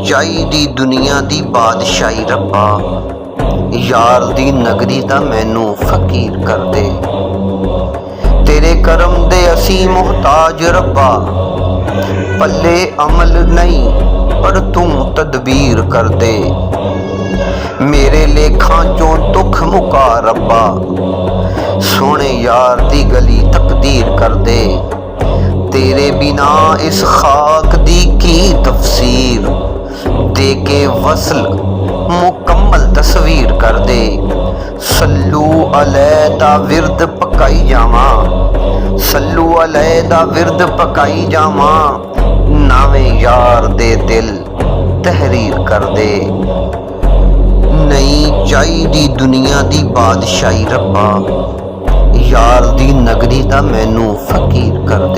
ਚਾਹੀਦੀ ਦੁਨੀਆ ਦੀ ਬਾਦਸ਼ਾਹੀ ਰੱਬਾ, ਯਾਰ ਦੀ ਨਗਰੀ ਦਾ ਮੈਨੂੰ ਫਕੀਰ ਕਰ ਦੇ। ਤੇਰੇ ਕਰਮ ਦੇ ਅਸੀਂ ਮੁਹਤਾਜ ਰੱਬਾ, ਪੱਲੇ ਅਮਲ ਨਹੀਂ ਪਰ ਤੂੰ ਤਦਬੀਰ ਕਰ ਦੇ। ਮੇਰੇ ਲੇਖਾਂ ਚੋਂ ਦੁੱਖ ਮੁਕਾ ਰੱਬਾ, ਸੋਹਣੇ ਯਾਰ ਦੀ ਗਲੀ ਤਕਦੀਰ ਕਰ ਦੇ। तेरे बिना इस खाक दी की तफसीर, दे के वसल मुकम्मल तस्वीर कर दे। सल्लू अलैहि दा विरद पकाई जावा, सल्लू अलैहि दा विरद पकाई जावा, नावे यार दे दिल तहरीर कर दे। नहीं चाहिदी दुनिया दी बादशाही रब्बा, यार दी नगरी दा मैनू फकीर कर दे।